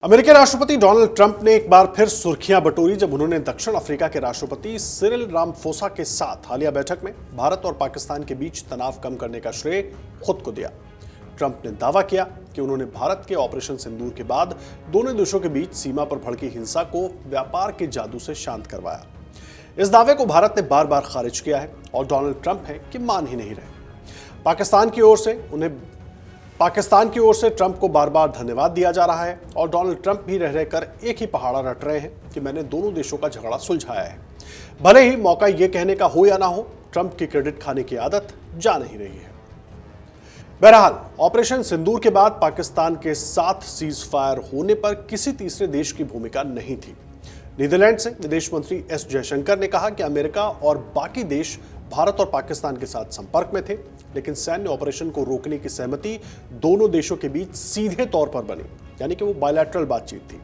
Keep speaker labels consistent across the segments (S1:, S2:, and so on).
S1: अमेरिकी राष्ट्रपति Donald Trump ने एक बार फिर सुर्खियां बटोरी जब उन्होंने दक्षिण अफ्रीका के राष्ट्रपति सिरिल रामाफोसा के साथ हालिया बैठक में भारत और पाकिस्तान के बीच तनाव कम करने का श्रेय खुद को दिया। ट्रंप ने दावा किया कि उन्होंने भारत के ऑपरेशन सिंदूर के बाद दोनों देशों के बीच सीमा पर भड़की हिंसा को व्यापार के जादू से शांत करवाया। इस दावे को भारत ने बार बार खारिज किया है और डोनाल्ड ट्रंप है कि मान ही नहीं रहे। पाकिस्तान की ओर से ट्रंप को बार बार धन्यवाद दिया जा रहा है और डोनाल्ड ट्रंप भी रह रहकर एक ही पहाड़ा रट रहे हैं कि मैंने दोनों देशों का झगड़ा सुलझाया है। भले ही मौका यह कहने का हो या ना हो, ट्रंप की क्रेडिट खाने की आदत जा नहीं रही है। बहरहाल, ऑपरेशन सिंदूर के बाद पाकिस्तान के साथ सीज फायर होने पर किसी तीसरे देश की भूमिका नहीं थी। नीदरलैंड से विदेश मंत्री एस जयशंकर ने कहा कि अमेरिका और बाकी देश भारत और पाकिस्तान के साथ संपर्क में थे, लेकिन सैन्य ऑपरेशन को रोकने की सहमति दोनों देशों के बीच सीधे तौर पर बनी, यानी कि वो बायलैटरल बातचीत थी।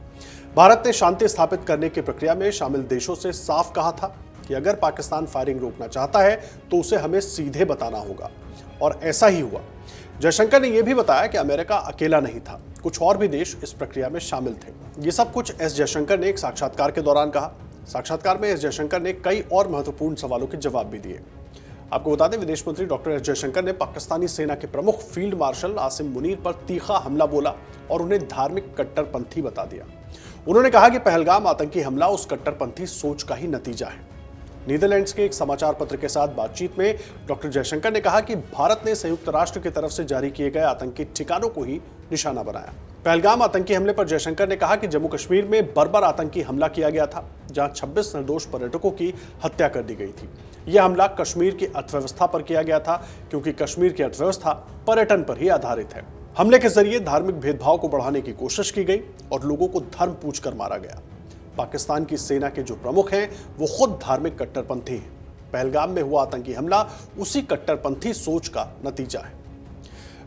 S1: भारत ने शांति स्थापित करने की प्रक्रिया में शामिल देशों से साफ कहा था कि अगर पाकिस्तान फायरिंग रोकना चाहता है तो उसे हमें सीधे बताना होगा, और ऐसा ही हुआ। जयशंकर ने यह भी बताया कि अमेरिका अकेला नहीं था, कुछ और भी देश इस प्रक्रिया में शामिल थे। ये सब कुछ एस जयशंकर ने एक साक्षात्कार के दौरान कहा। साक्षात्कार में एस जयशंकर ने कई और महत्वपूर्ण सवालों के जवाब भी दिए। आपको बता दें, विदेश मंत्री डॉक्टर एस जयशंकर ने पाकिस्तानी सेना के प्रमुख फील्ड मार्शल आसिम मुनीर पर तीखा हमला बोला और उन्हें धार्मिक कट्टरपंथी बता दिया। उन्होंने कहा कि पहलगाम आतंकी हमला उस कट्टरपंथी सोच का ही नतीजा है। नीदरलैंड्स के एक समाचार पत्र के साथ बातचीत में डॉक्टर जयशंकर ने कहा कि भारत ने संयुक्त राष्ट्र की तरफ से जारी किए गए आतंकी ठिकानों को ही निशाना बनाया। पहलगाम आतंकी हमले पर जयशंकर ने कहा कि जम्मू कश्मीर में बर्बर आतंकी हमला किया गया था, जहां 26 निर्दोष पर्यटकों की हत्या कर दी गई थी। यह हमला कश्मीर की अर्थव्यवस्था पर किया गया था, क्योंकि कश्मीर की अर्थव्यवस्था पर्यटन पर ही आधारित है। हमले के जरिए धार्मिक भेदभाव को बढ़ाने की कोशिश की गई और लोगों को धर्म पूछकर मारा गया। पाकिस्तान की सेना के जो प्रमुख हैं वो खुद धार्मिक कट्टरपंथी हैं। पहलगाम में हुआ आतंकी हमला उसी कट्टरपंथी सोच का नतीजा है।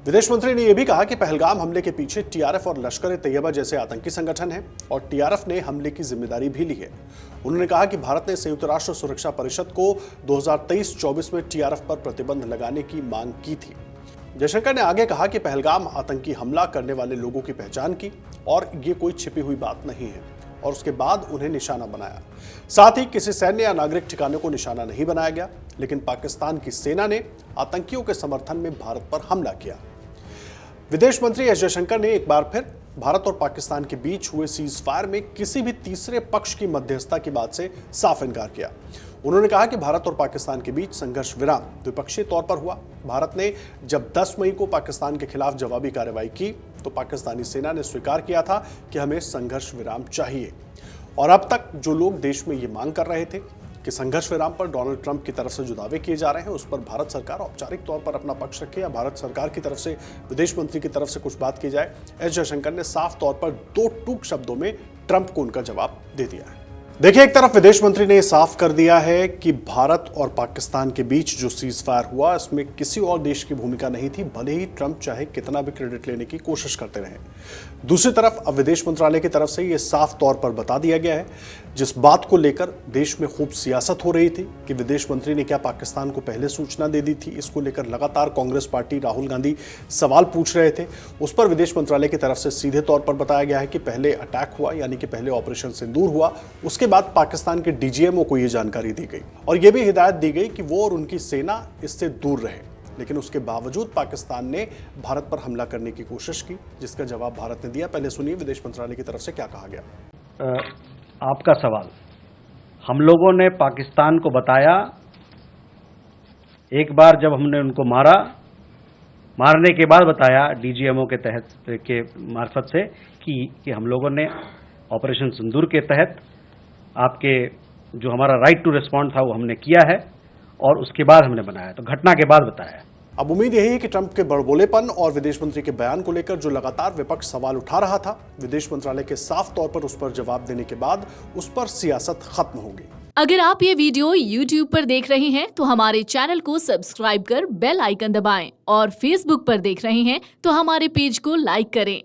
S1: विदेश मंत्री ने यह भी कहा कि पहलगाम हमले के पीछे टीआरएफ और लश्कर ए तैयबा जैसे आतंकी संगठन हैं और टीआरएफ ने हमले की जिम्मेदारी भी ली है। उन्होंने कहा कि भारत ने संयुक्त राष्ट्र सुरक्षा परिषद को 2023-24 में टीआरएफ पर प्रतिबंध लगाने की मांग की थी। जयशंकर ने आगे कहा कि पहलगाम आतंकी हमला करने वाले लोगों की पहचान की और ये कोई छिपी हुई बात नहीं है, और उसके बाद उन्हें निशाना बनाया। साथ ही किसी सैन्य या नागरिक ठिकाने को निशाना नहीं बनाया गया, लेकिन पाकिस्तान की सेना ने आतंकियों के समर्थन में भारत पर हमला किया। विदेश मंत्री एस जयशंकर ने एक बार फिर भारत और पाकिस्तान के बीच हुए सीज फायर में किसी भी तीसरे पक्ष की मध्यस्थता की बात से साफ इनकार किया। उन्होंने कहा कि भारत और पाकिस्तान के बीच संघर्ष विराम द्विपक्षीय तौर पर हुआ। भारत ने जब 10 मई को पाकिस्तान के खिलाफ जवाबी कार्रवाई की तो पाकिस्तानी सेना ने स्वीकार किया था कि हमें संघर्ष विराम चाहिए, और अब तक जो लोग देश में ये मांग कर रहे थे कि संघर्ष विराम पर डोनाल्ड ट्रंप की तरफ से जो दावे किए जा रहे हैं उस पर भारत सरकार औपचारिक तौर पर अपना पक्ष रखे या भारत सरकार की तरफ से विदेश मंत्री की तरफ से कुछ बात की जाए, एस जयशंकर ने साफ तौर पर दो टूक शब्दों में ट्रंप को उनका जवाब दे दिया है। देखिए, एक तरफ विदेश मंत्री ने साफ कर दिया है कि भारत और पाकिस्तान के बीच जो सीज फायर हुआ इसमें किसी और देश की भूमिका नहीं थी, भले ही ट्रंप चाहे कितना भी क्रेडिट लेने की कोशिश करते रहे। दूसरी तरफ अब विदेश मंत्रालय की तरफ से यह साफ तौर पर बता दिया गया है, जिस बात को लेकर देश में खूब सियासत हो रही थी कि विदेश मंत्री ने क्या पाकिस्तान को पहले सूचना दे दी थी। इसको लेकर लगातार कांग्रेस पार्टी राहुल गांधी सवाल पूछ रहे थे। उस पर विदेश मंत्रालय की तरफ से सीधे तौर पर बताया गया है कि पहले अटैक हुआ, यानी कि पहले ऑपरेशन सिंदूर हुआ, उसके बाद पाकिस्तान के डीजीएमओ को यह जानकारी दी गई और यह भी हिदायत दी गई कि वो और उनकी सेना इससे दूर रहे। लेकिन उसके बावजूद पाकिस्तान ने भारत पर हमला करने की कोशिश की, जिसका जवाब भारत ने दिया। पहले सुनिए विदेश मंत्रालय की तरफ से क्या कहा गया।
S2: आपका सवाल, हम लोगों ने पाकिस्तान को बताया एक बार जब हमने उनको मारने के बाद बताया डीजीएमओ के तहत के मार्फत से कि हम लोगों ने ऑपरेशन सिंदूर के तहत आपके जो हमारा राइट टू रिस्पॉन्ड था वो हमने किया है, और उसके बाद हमने बनाया, तो घटना के बाद बताया।
S1: अब उम्मीद यही है कि ट्रंप के बड़बोलेपन और विदेश मंत्री के बयान को लेकर जो लगातार विपक्ष सवाल उठा रहा था, विदेश मंत्रालय के साफ तौर पर उस पर जवाब देने के बाद उस पर सियासत खत्म होगी।
S3: अगर आप ये वीडियो YouTube पर देख रहे हैं तो हमारे चैनल को सब्सक्राइब कर बेल आइकन दबाएं, और Facebook पर देख रहे हैं तो हमारे पेज को लाइक करें।